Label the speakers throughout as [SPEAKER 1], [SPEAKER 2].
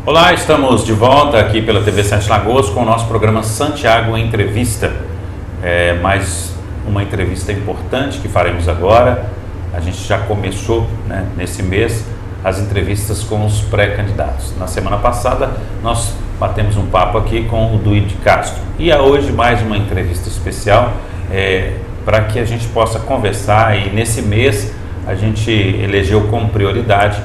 [SPEAKER 1] Olá, estamos de volta aqui pela TV Sete Lagoas com o nosso programa Santiago Entrevista. Mais uma entrevista importante que faremos agora. A gente já começou, nesse mês as entrevistas com os pré-candidatos. Na semana passada nós batemos um papo aqui com o Duílio Castro e hoje mais uma entrevista especial para que a gente possa conversar, e nesse mês a gente elegeu como prioridade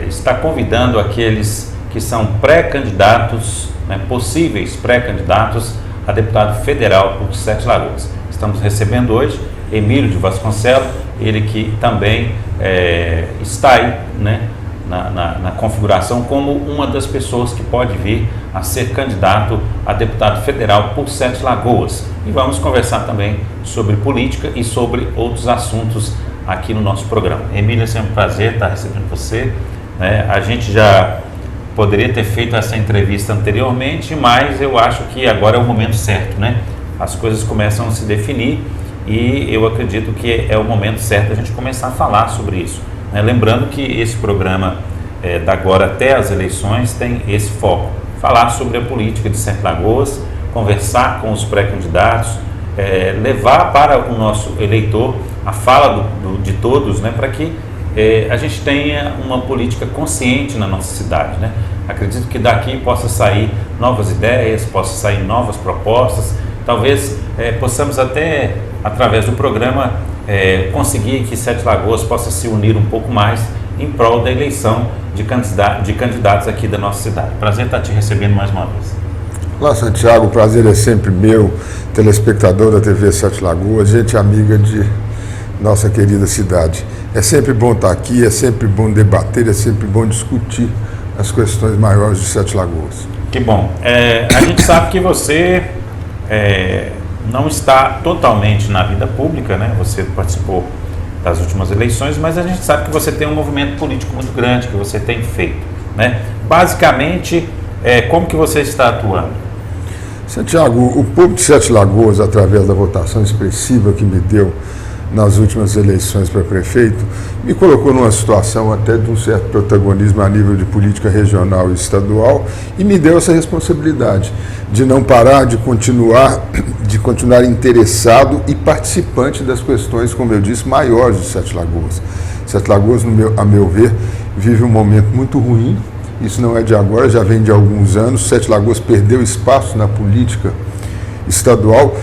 [SPEAKER 1] está convidando aqueles que são pré-candidatos, possíveis pré-candidatos a deputado federal por Sete Lagoas. Estamos recebendo hoje Emílio de Vasconcelos, ele que também está aí na configuração como uma das pessoas que pode vir a ser candidato a deputado federal por Sete Lagoas. E vamos conversar também sobre política e sobre outros assuntos aqui no nosso programa. Emílio, é sempre um prazer estar recebendo você. A gente já poderia ter feito essa entrevista anteriormente, mas eu acho que agora é o momento certo, As coisas começam a se definir e eu acredito que é o momento certo a gente começar a falar sobre isso. Lembrando que esse programa, da agora até as eleições, tem esse foco: falar sobre a política de Sete Lagoas, conversar com os pré-candidatos, levar para o nosso eleitor a fala de todos, para que a gente tenha uma política consciente na nossa cidade. Acredito que daqui possa sair novas ideias, possa sair novas propostas. Talvez possamos até, através do programa, conseguir que Sete Lagoas possa se unir um pouco mais em prol da eleição de candidatos aqui da nossa cidade. Prazer estar te recebendo mais uma vez.
[SPEAKER 2] Olá, Santiago, o prazer é sempre meu, telespectador da TV Sete Lagoas, gente amiga de nossa querida cidade. É sempre bom estar aqui, é sempre bom debater, é sempre bom discutir as questões maiores de Sete Lagoas.
[SPEAKER 1] Que bom. A gente sabe que você não está totalmente na vida pública, Você participou das últimas eleições, mas a gente sabe que você tem um movimento político muito grande, que você tem feito, Basicamente, como que você está atuando?
[SPEAKER 2] Santiago, o povo de Sete Lagoas, através da votação expressiva que me deu nas últimas eleições para prefeito, me colocou numa situação até de um certo protagonismo a nível de política regional e estadual, e me deu essa responsabilidade de não parar, de continuar interessado e participante das questões, como eu disse, maiores de Sete Lagoas. Sete Lagoas, a meu ver, vive um momento muito ruim. Isso não é de agora, já vem de alguns anos. Sete Lagoas perdeu espaço na política estadual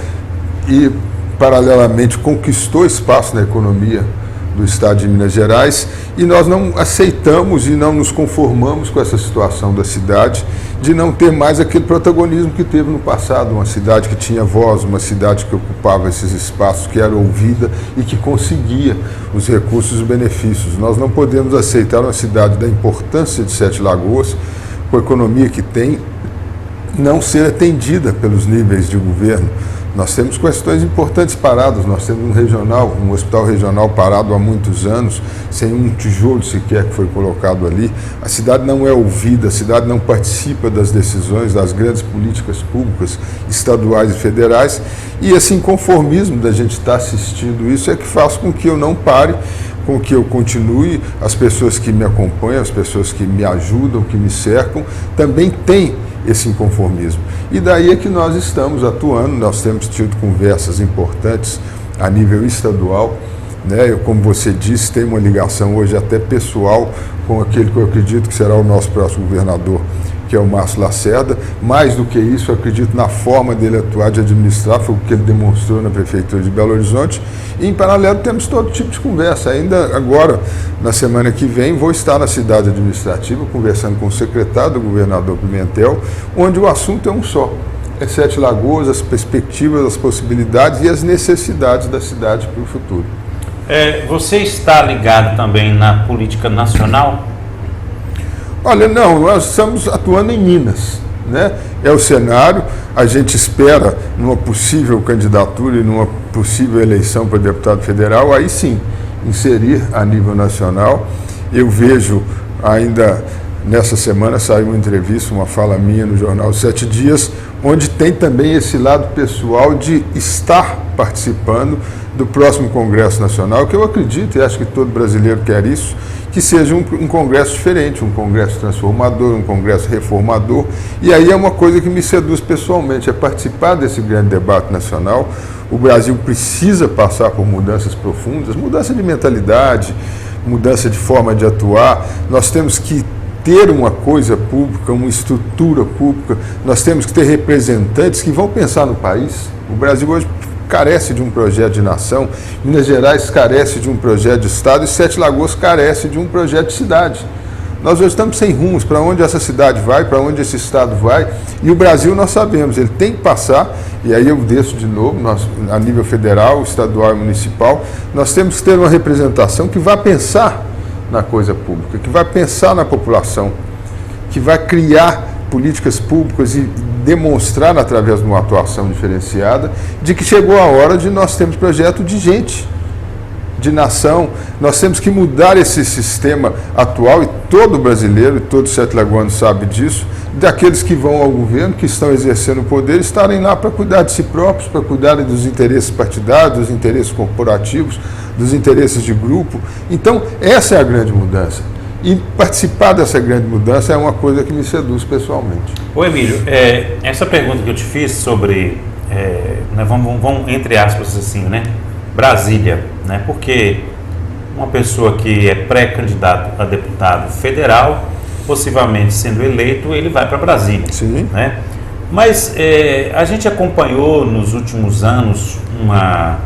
[SPEAKER 2] e, paralelamente, conquistou espaço na economia do estado de Minas Gerais, e nós não aceitamos e não nos conformamos com essa situação da cidade de não ter mais aquele protagonismo que teve no passado, uma cidade que tinha voz, uma cidade que ocupava esses espaços, que era ouvida e que conseguia os recursos e os benefícios. Nós não podemos aceitar uma cidade da importância de Sete Lagoas, com a economia que tem, não ser atendida pelos níveis de governo. Nós temos questões importantes paradas, nós temos um hospital regional parado há muitos anos, sem um tijolo sequer que foi colocado ali. A cidade não é ouvida, a cidade não participa das decisões, das grandes políticas públicas estaduais e federais, e esse inconformismo da gente estar assistindo isso é que faz com que eu não pare, com que eu continue. As pessoas que me acompanham, as pessoas que me ajudam, que me cercam, também têm esse inconformismo. E daí é que nós estamos atuando. Nós temos tido conversas importantes a nível estadual, Eu, como você disse, tenho uma ligação hoje até pessoal com aquele que eu acredito que será o nosso próximo governador, que é o Márcio Lacerda. Mais do que isso, eu acredito na forma dele atuar, de administrar, foi o que ele demonstrou na Prefeitura de Belo Horizonte. E, em paralelo, temos todo tipo de conversa. Ainda agora, na semana que vem, vou estar na cidade administrativa, conversando com o secretário do governador Pimentel, onde o assunto é um só: é Sete Lagoas, as perspectivas, as possibilidades e as necessidades da cidade para o futuro.
[SPEAKER 1] Você está ligado também na política nacional?
[SPEAKER 2] Olha, não, nós estamos atuando em Minas, É o cenário. A gente espera, numa possível candidatura e numa possível eleição para deputado federal, aí sim, inserir a nível nacional. Eu vejo ainda nessa semana, saiu uma entrevista, uma fala minha no jornal 7 Dias, onde tem também esse lado pessoal de estar participando do próximo Congresso Nacional, que eu acredito e acho que todo brasileiro quer isso, que seja um congresso diferente, um congresso transformador, um congresso reformador. E aí é uma coisa que me seduz pessoalmente, é participar desse grande debate nacional. O Brasil precisa passar por mudanças profundas, mudança de mentalidade, mudança de forma de atuar. Nós temos que ter uma coisa pública, uma estrutura pública, nós temos que ter representantes que vão pensar no país. O Brasil hoje carece de um projeto de nação, Minas Gerais carece de um projeto de Estado e Sete Lagoas carece de um projeto de cidade. Nós hoje estamos sem rumos para onde essa cidade vai, para onde esse Estado vai, e o Brasil nós sabemos, ele tem que passar, e aí eu desço de novo, a nível federal, estadual e municipal, nós temos que ter uma representação que vá pensar na coisa pública, que vai pensar na população, que vai criar políticas públicas e demonstrar, através de uma atuação diferenciada, de que chegou a hora de nós termos projeto de gente, de nação. Nós temos que mudar esse sistema atual, e todo brasileiro, e todo sete lagoano sabe disso, daqueles que vão ao governo, que estão exercendo o poder, estarem lá para cuidar de si próprios, para cuidar dos interesses partidários, dos interesses corporativos, dos interesses de grupo. Então, essa é a grande mudança. E participar dessa grande mudança é uma coisa que me seduz pessoalmente.
[SPEAKER 1] Ô Emílio, essa pergunta que eu te fiz sobre, vamos entre aspas assim, né, Brasília, né, porque uma pessoa que é pré-candidato a deputado federal, possivelmente sendo eleito, ele vai para Brasília.
[SPEAKER 2] Sim.
[SPEAKER 1] Né? Mas a gente acompanhou nos últimos anos uma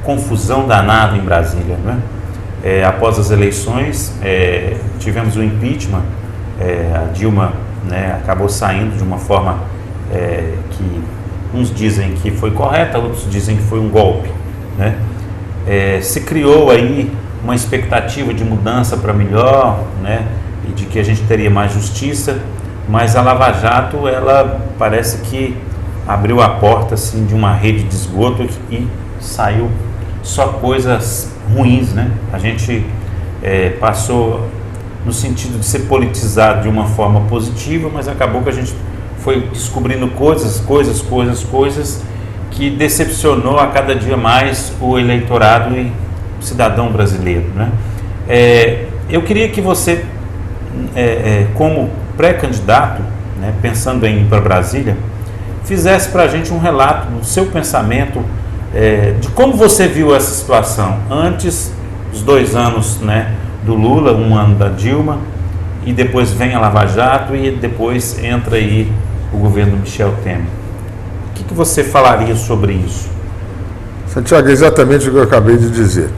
[SPEAKER 1] confusão danada em Brasília, né? Após as eleições, tivemos o impeachment, a Dilma, né, acabou saindo de uma forma que uns dizem que foi correta, outros dizem que foi um golpe, né? Se criou aí uma expectativa de mudança para melhor, né, e de que a gente teria mais justiça, mas a Lava Jato, ela parece que abriu a porta assim, de uma rede de esgoto e saiu só coisas ruins, né? A gente passou no sentido de ser politizado de uma forma positiva, mas acabou que a gente foi descobrindo coisas que decepcionou a cada dia mais o eleitorado e o cidadão brasileiro, né? Eu queria que você, como pré-candidato, né, pensando em ir para Brasília, fizesse para a gente um relato do seu pensamento, de como você viu essa situação antes dos 2 anos, né, do Lula, 1 ano da Dilma, e depois vem a Lava Jato e depois entra aí o governo Michel Temer. O que você falaria sobre isso?
[SPEAKER 2] Santiago, é exatamente o que eu acabei de dizer.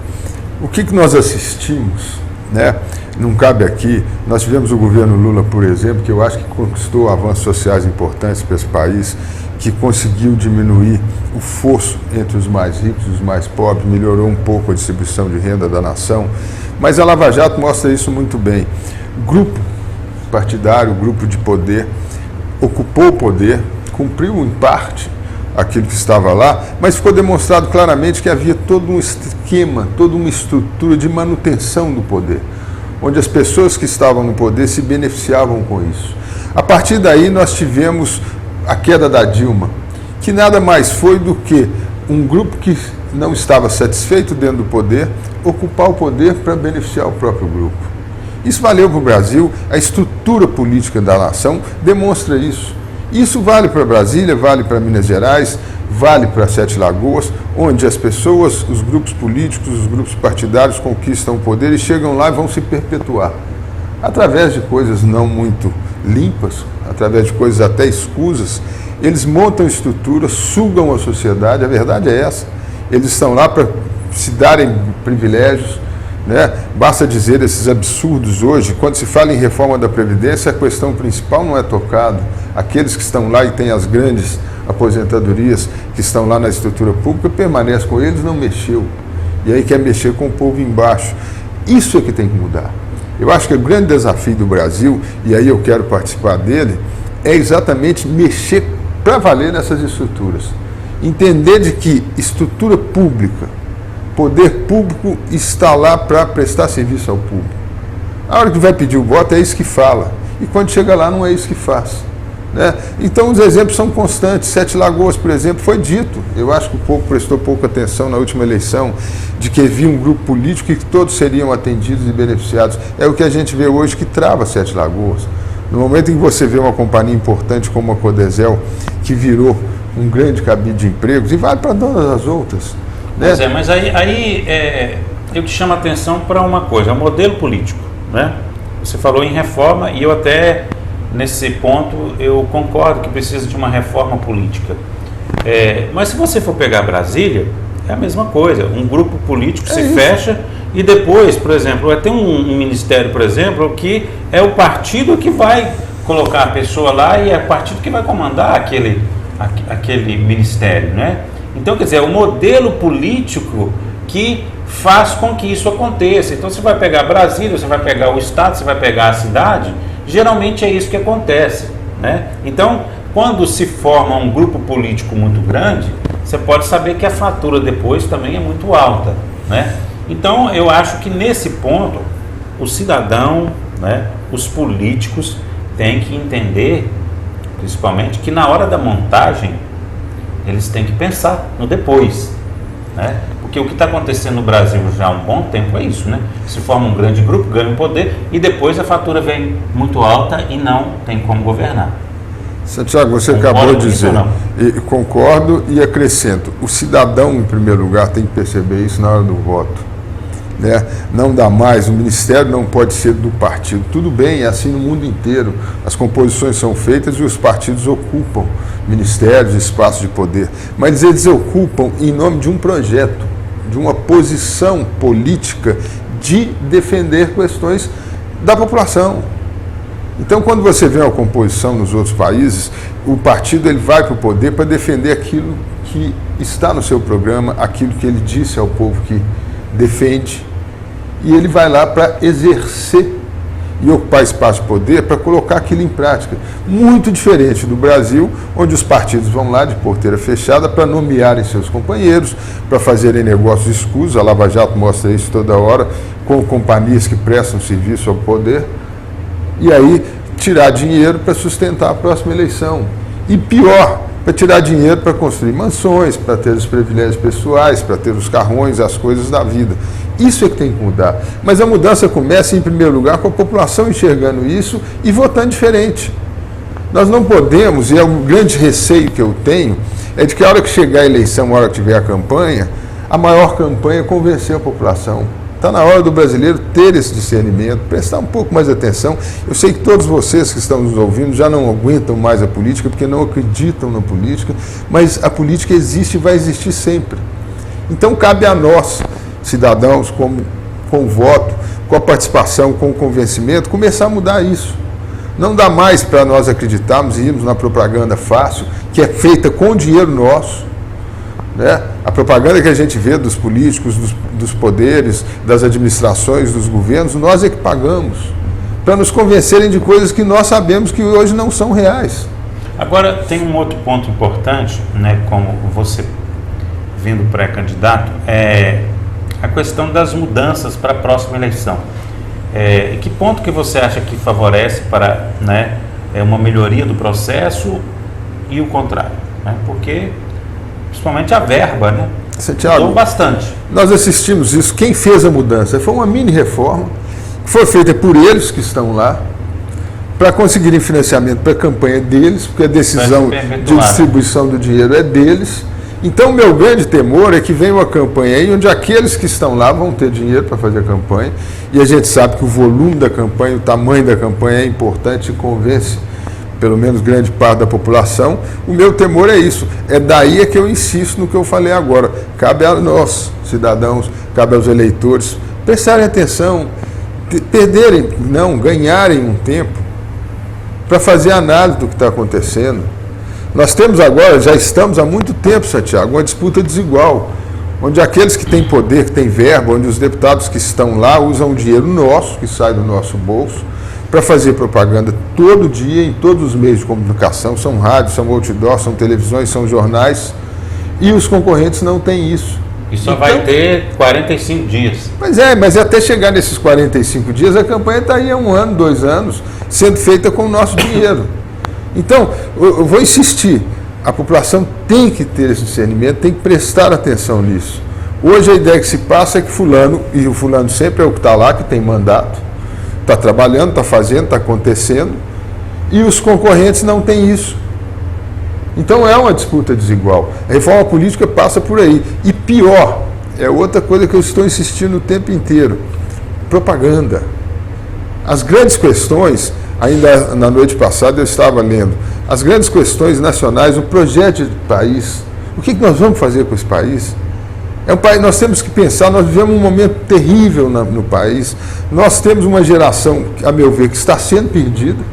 [SPEAKER 2] O que nós assistimos, né? Não cabe aqui. Nós tivemos o governo Lula, por exemplo, que eu acho que conquistou avanços sociais importantes para esse país, que conseguiu diminuir o fosso entre os mais ricos e os mais pobres, melhorou um pouco a distribuição de renda da nação, mas a Lava Jato mostra isso muito bem. Grupo partidário, grupo de poder, ocupou o poder, cumpriu em parte aquilo que estava lá, mas ficou demonstrado claramente que havia todo um esquema, toda uma estrutura de manutenção do poder, onde as pessoas que estavam no poder se beneficiavam com isso. A partir daí nós tivemos a queda da Dilma, que nada mais foi do que um grupo que não estava satisfeito dentro do poder, ocupar o poder para beneficiar o próprio grupo. Isso valeu para o Brasil, a estrutura política da nação demonstra isso. Isso vale para Brasília, vale para Minas Gerais, vale para Sete Lagoas, onde as pessoas, os grupos políticos, os grupos partidários conquistam o poder e chegam lá e vão se perpetuar. Através de coisas não muito limpas, através de coisas até escusas, eles montam estruturas, sugam a sociedade, a verdade é essa. Eles estão lá para se darem privilégios, né? Basta dizer esses absurdos hoje, quando se fala em reforma da Previdência, a questão principal não é tocada. Aqueles que estão lá e têm as grandes aposentadorias, que estão lá na estrutura pública, permanecem com eles, não mexeu. E aí quer mexer com o povo embaixo. Isso é que tem que mudar. Eu acho que o grande desafio do Brasil, e aí eu quero participar dele, é exatamente mexer para valer nessas estruturas. Entender de que estrutura pública, poder público está lá para prestar serviço ao público. A hora que vai pedir o voto é isso que fala. E quando chega lá não é isso que faz. né? Então os exemplos são constantes. Sete Lagoas, por exemplo, foi dito, eu acho que o povo prestou pouca atenção na última eleição, de que havia um grupo político e que todos seriam atendidos e beneficiados. É o que a gente vê hoje que trava Sete Lagoas. No momento em que você vê uma companhia importante como a Codesel, que virou um grande cabide de empregos, e vai para todas as outras. Né?
[SPEAKER 1] Pois é, mas aí eu te chamo a atenção para uma coisa, o modelo político, né? Você falou em reforma e eu até, nesse ponto, eu concordo que precisa de uma reforma política. Mas se você for pegar Brasília, é a mesma coisa. Um grupo político se fecha e depois, por exemplo, vai ter um ministério, por exemplo, que é o partido que vai colocar a pessoa lá e é o partido que vai comandar aquele ministério, né? Então, quer dizer, é o modelo político que faz com que isso aconteça. Então, você vai pegar Brasília, você vai pegar o estado, você vai pegar a cidade, geralmente é isso que acontece, né? Então, quando se forma um grupo político muito grande, você pode saber que a fatura depois também é muito alta, né? Então, eu acho que nesse ponto, o cidadão, né, os políticos têm que entender, principalmente, que na hora da montagem, eles têm que pensar no depois, né? Porque o que está acontecendo no Brasil já há um bom tempo é isso, né? Se forma um grande grupo, ganha um poder e depois a fatura vem muito alta e não tem como governar.
[SPEAKER 2] Santiago, você acabou de dizer, e concordo e acrescento, o cidadão, em primeiro lugar, tem que perceber isso na hora do voto. Né? Não dá mais, o ministério não pode ser do partido. Tudo bem, é assim no mundo inteiro. As composições são feitas e os partidos ocupam ministérios, espaços de poder. Mas eles ocupam em nome de um projeto, de uma posição política de defender questões da população. Então, quando você vê uma composição nos outros países, o partido ele vai para o poder para defender aquilo que está no seu programa, aquilo que ele disse ao povo que defende, e ele vai lá para exercer e ocupar espaço de poder para colocar aquilo em prática. Muito diferente do Brasil, onde os partidos vão lá de porteira fechada para nomearem seus companheiros, para fazerem negócios escusos. A Lava Jato mostra isso toda hora, com companhias que prestam serviço ao poder, e aí tirar dinheiro para sustentar a próxima eleição. E pior, para tirar dinheiro para construir mansões, para ter os privilégios pessoais, para ter os carrões, as coisas da vida. Isso é que tem que mudar. Mas a mudança começa, em primeiro lugar, com a população enxergando isso e votando diferente. Nós não podemos, e é um grande receio que eu tenho, é de que a hora que chegar a eleição, a hora que tiver a campanha, a maior campanha é convencer a população. Está na hora do brasileiro ter esse discernimento, prestar um pouco mais atenção. Eu sei que todos vocês que estão nos ouvindo já não aguentam mais a política, porque não acreditam na política, mas a política existe e vai existir sempre. Então cabe a nós, cidadãos, com o voto, com a participação, com o convencimento, começar a mudar isso. Não dá mais para nós acreditarmos e irmos na propaganda fácil, que é feita com dinheiro nosso, né? A propaganda que a gente vê dos políticos, dos poderes, das administrações, dos governos, nós é que pagamos, para nos convencerem de coisas que nós sabemos que hoje não são reais.
[SPEAKER 1] Agora, tem um outro ponto importante, né, como você vindo pré-candidato, é a questão das mudanças para a próxima eleição. E que ponto que você acha que favorece para, né, uma melhoria do processo e o contrário? Né? Porque, principalmente a verba, né?
[SPEAKER 2] Santiago,
[SPEAKER 1] mudou bastante.
[SPEAKER 2] Nós assistimos isso. Quem fez a mudança? Foi uma mini reforma que foi feita por eles que estão lá, para conseguirem financiamento para a campanha deles, porque a decisão de distribuição do dinheiro é deles. Então, o meu grande temor é que venha uma campanha aí onde aqueles que estão lá vão ter dinheiro para fazer a campanha, e a gente sabe que o volume da campanha, o tamanho da campanha é importante e convence pelo menos grande parte da população. O meu temor é isso. É daí que eu insisto no que eu falei agora. Cabe a nós, cidadãos, cabe aos eleitores, prestarem atenção, ganharem um tempo para fazer análise do que está acontecendo. Nós temos agora, já estamos há muito tempo, Santiago, uma disputa desigual, onde aqueles que têm poder, que têm verba, onde os deputados que estão lá usam o dinheiro nosso, que sai do nosso bolso, para fazer propaganda todo dia, em todos os meios de comunicação, são rádios, são outdoors, são televisões, são jornais, e os concorrentes não têm isso.
[SPEAKER 1] E só vai ter 45 dias.
[SPEAKER 2] Mas até chegar nesses 45 dias, a campanha está aí há 1 ano, 2 anos, sendo feita com o nosso dinheiro. Então, eu vou insistir, a população tem que ter esse discernimento, tem que prestar atenção nisso. Hoje a ideia que se passa é que fulano, e o fulano sempre é o que está lá, que tem mandato, está trabalhando, está fazendo, está acontecendo, e os concorrentes não têm isso. Então é uma disputa desigual. A reforma política passa por aí. E pior, é outra coisa que eu estou insistindo o tempo inteiro, propaganda. As grandes questões, ainda na noite passada eu estava lendo, as grandes questões nacionais, o projeto de país, o que nós vamos fazer com esse país? É um país, nós temos que pensar, nós vivemos um momento terrível no país, nós temos uma geração, a meu ver, que está sendo perdida,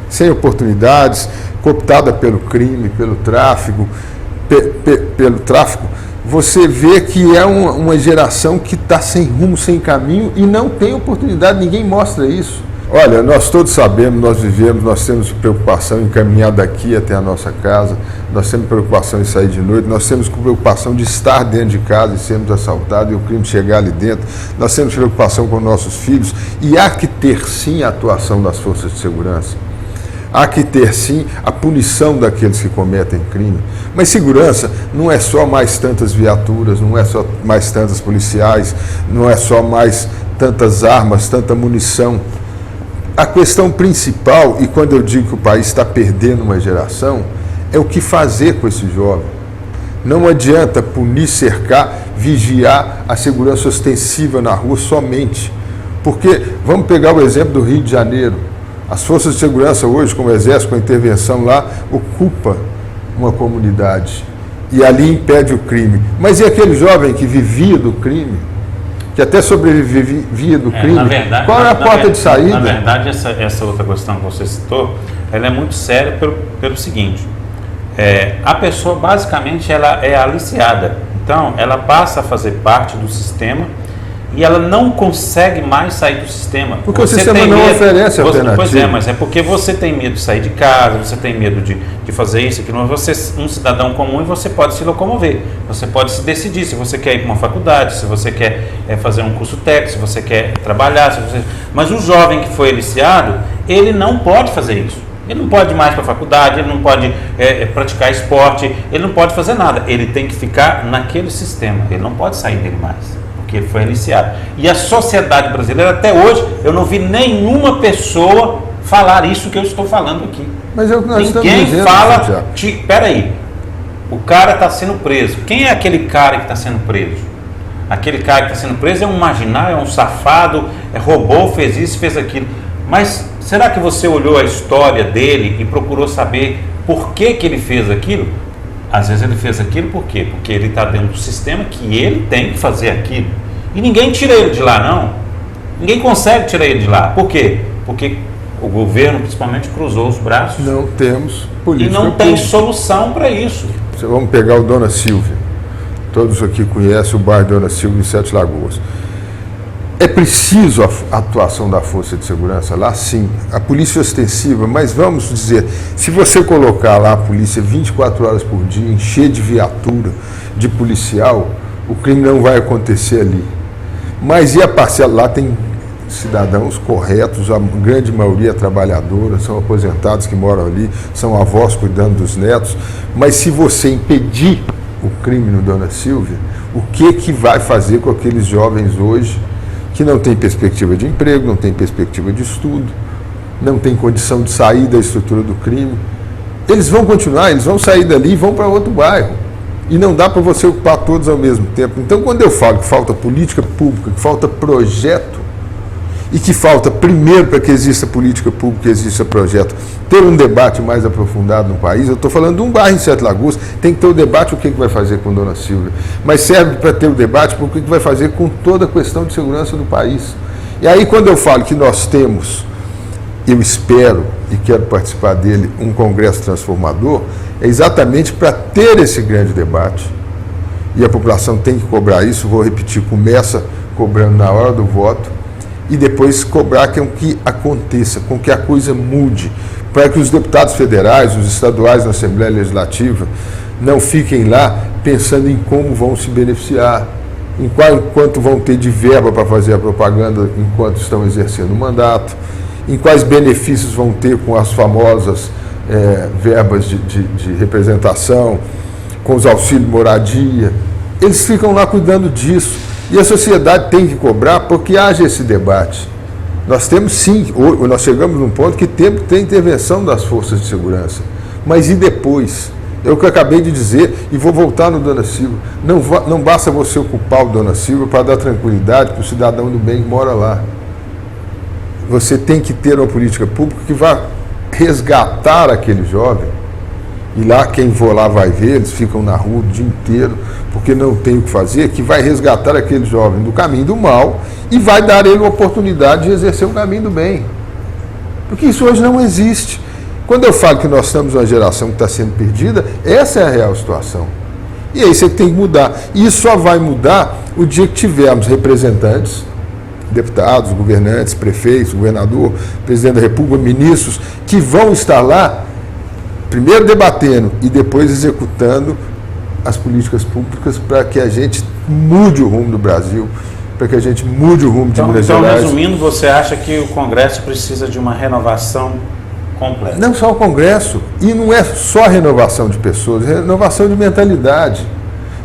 [SPEAKER 2] sem oportunidades, cooptada pelo crime, pelo tráfico, você vê que é uma geração que está sem rumo, sem caminho e não tem oportunidade, ninguém mostra isso. Olha, nós todos sabemos, nós vivemos, nós temos preocupação em caminhar daqui até a nossa casa, nós temos preocupação em sair de noite, nós temos preocupação de estar dentro de casa e sermos assaltados e o crime chegar ali dentro, nós temos preocupação com nossos filhos e há que ter sim a atuação das forças de segurança. Há que ter, sim, a punição daqueles que cometem crime. Mas segurança não é só mais tantas viaturas, não é só mais tantas policiais, não é só mais tantas armas, tanta munição. A questão principal, e quando eu digo que o país está perdendo uma geração, é o que fazer com esse jovem. Não adianta punir, cercar, vigiar a segurança ostensiva na rua somente. Porque, vamos pegar o exemplo do Rio de Janeiro. As forças de segurança hoje, como o Exército, com a intervenção lá, ocupa uma comunidade e ali impede o crime. Mas e aquele jovem que vivia do crime, que até sobrevivia do crime?
[SPEAKER 1] Verdade,
[SPEAKER 2] qual é a porta de saída?
[SPEAKER 1] Na verdade, essa outra questão que você citou, ela é muito séria pelo seguinte, a pessoa basicamente ela é aliciada, então ela passa a fazer parte do sistema e ela não consegue mais sair do sistema.
[SPEAKER 2] Porque você o sistema não oferece alternativa.
[SPEAKER 1] Pois é, mas é porque você tem medo de sair de casa, você tem medo de fazer isso, aquilo. Você é um cidadão comum e você pode se locomover. Você pode se decidir se você quer ir para uma faculdade, se você quer fazer um curso técnico, se você quer trabalhar. Mas o jovem que foi aliciado, ele não pode fazer isso. Ele não pode ir mais para a faculdade, ele não pode praticar esporte, ele não pode fazer nada. Ele tem que ficar naquele sistema, ele não pode sair dele mais. Que ele foi aliciado. E a sociedade brasileira, até hoje, eu não vi nenhuma pessoa falar isso que eu estou falando aqui.
[SPEAKER 2] Mas é o que nós
[SPEAKER 1] Ninguém
[SPEAKER 2] estamos dizendo,
[SPEAKER 1] fala, peraí, o cara está sendo preso. Quem é aquele cara que está sendo preso? Aquele cara que está sendo preso é um marginal, é um safado, roubou, fez isso, fez aquilo. Mas será que você olhou a história dele e procurou saber por que ele fez aquilo? Às vezes ele fez aquilo por quê? Porque ele está dentro do sistema que ele tem que fazer aquilo. E ninguém tira ele de lá, não. Ninguém consegue tirar ele de lá. Por quê? Porque o governo, principalmente, cruzou os braços.
[SPEAKER 2] Não temos política.
[SPEAKER 1] E não tem solução para isso.
[SPEAKER 2] Vamos pegar o Dona Silvia. Todos aqui conhecem o bairro Dona Silvia em Sete Lagoas. É preciso a atuação da força de segurança lá? Sim. A polícia ostensiva, mas vamos dizer, se você colocar lá a polícia 24 horas por dia, encher de viatura, de policial, o crime não vai acontecer ali. Mas e a parcela? Lá tem cidadãos corretos, a grande maioria é trabalhadora, são aposentados que moram ali, são avós cuidando dos netos. Mas se você impedir o crime no Dona Silvia, o que vai fazer com aqueles jovens hoje que não tem perspectiva de emprego, não tem perspectiva de estudo, não tem condição de sair da estrutura do crime? Eles vão continuar, eles vão sair dali e vão para outro bairro. E não dá para você ocupar todos ao mesmo tempo. Então, quando eu falo que falta política pública, que falta projeto, e que falta, primeiro, para que exista política pública, que exista projeto, ter um debate mais aprofundado no país. Eu estou falando de um bairro em Sete Lagoas, tem que ter o debate, o que vai fazer com Dona Silvia. Mas serve para ter o debate, o que vai fazer com toda a questão de segurança do país. E aí, quando eu falo que nós temos, eu espero, e quero participar dele, um congresso transformador, é exatamente para ter esse grande debate. E a população tem que cobrar isso, vou repetir, começa cobrando na hora do voto, e depois cobrar com que aconteça, com que a coisa mude, para que os deputados federais, os estaduais na Assembleia Legislativa, não fiquem lá pensando em como vão se beneficiar, quanto vão ter de verba para fazer a propaganda enquanto estão exercendo o mandato, em quais benefícios vão ter com as famosas verbas de representação, com os auxílios de moradia. Eles ficam lá cuidando disso. E a sociedade tem que cobrar porque haja esse debate. Nós temos sim, nós chegamos num ponto que temos que ter intervenção das forças de segurança. Mas e depois? É o que eu acabei de dizer e vou voltar no Dona Silva. Não basta você ocupar o Dona Silva para dar tranquilidade para o cidadão do bem que mora lá. Você tem que ter uma política pública que vá resgatar aquele jovem. E lá, quem for lá vai ver, eles ficam na rua o dia inteiro, porque não tem o que fazer, que vai resgatar aquele jovem do caminho do mal e vai dar ele a oportunidade de exercer o caminho do bem. Porque isso hoje não existe. Quando eu falo que nós estamos uma geração que está sendo perdida, essa é a real situação. E é isso que tem que mudar. E isso só vai mudar o dia que tivermos representantes, deputados, governantes, prefeitos, governador, presidente da República, ministros, que vão estar lá, primeiro debatendo e depois executando as políticas públicas para que a gente mude o rumo do Brasil, para que a gente mude o rumo de Minas Gerais.
[SPEAKER 1] Então, resumindo, você acha que o Congresso precisa de uma renovação completa?
[SPEAKER 2] Não só o Congresso, e não é só renovação de pessoas, é renovação de mentalidade.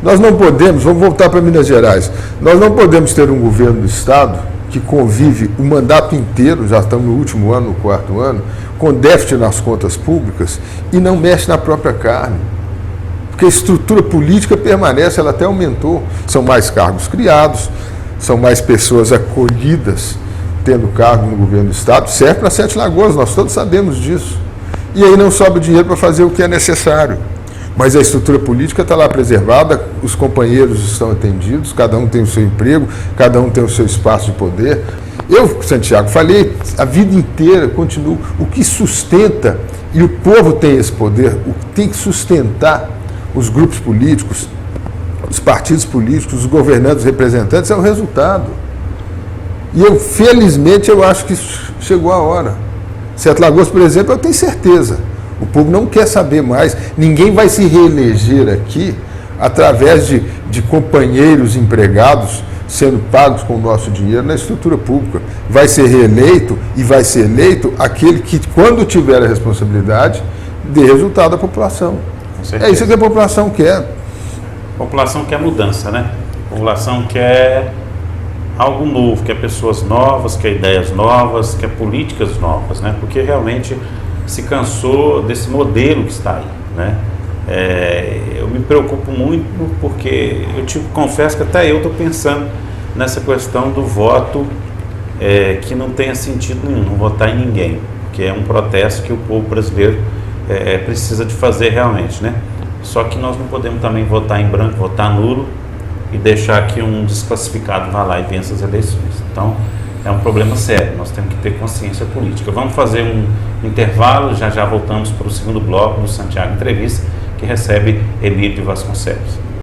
[SPEAKER 2] Nós não podemos, vamos voltar para Minas Gerais, nós não podemos ter um governo do Estado que convive o mandato inteiro, já estamos no último ano, no 4º ano, com déficit nas contas públicas e não mexe na própria carne. Porque a estrutura política permanece, ela até aumentou. São mais cargos criados, são mais pessoas acolhidas tendo cargo no governo do Estado. Serve para 7 Lagoas, nós todos sabemos disso. E aí não sobra dinheiro para fazer o que é necessário. Mas a estrutura política está lá preservada, os companheiros estão atendidos, cada um tem o seu emprego, cada um tem o seu espaço de poder. Eu, Santiago, falei a vida inteira, continuo, o que sustenta, e o povo tem esse poder, o que tem que sustentar os grupos políticos, os partidos políticos, os governantes, os representantes, é o resultado. E eu, felizmente, eu acho que chegou a hora. 7 Lagoas, por exemplo, eu tenho certeza. O povo não quer saber mais. Ninguém vai se reeleger aqui através de companheiros empregados sendo pagos com o nosso dinheiro na estrutura pública. Vai ser reeleito e vai ser eleito aquele que, quando tiver a responsabilidade, dê resultado à população. É isso que a população quer.
[SPEAKER 1] A população quer mudança, né? A população quer algo novo, quer pessoas novas, quer ideias novas, quer políticas novas, né? Porque realmente se cansou desse modelo que está aí, né? Eu me preocupo muito porque confesso que até eu estou pensando nessa questão do voto que não tenha sentido nenhum, não votar em ninguém, que é um protesto que o povo brasileiro precisa de fazer realmente, né? Só que nós não podemos também votar em branco, votar nulo e deixar que um desclassificado vá lá e vença as eleições. Então, é um problema sério, nós temos que ter consciência política. Vamos fazer um intervalo, já voltamos para o segundo bloco do Santiago Entrevista, que recebe Emílio de Vasconcelos.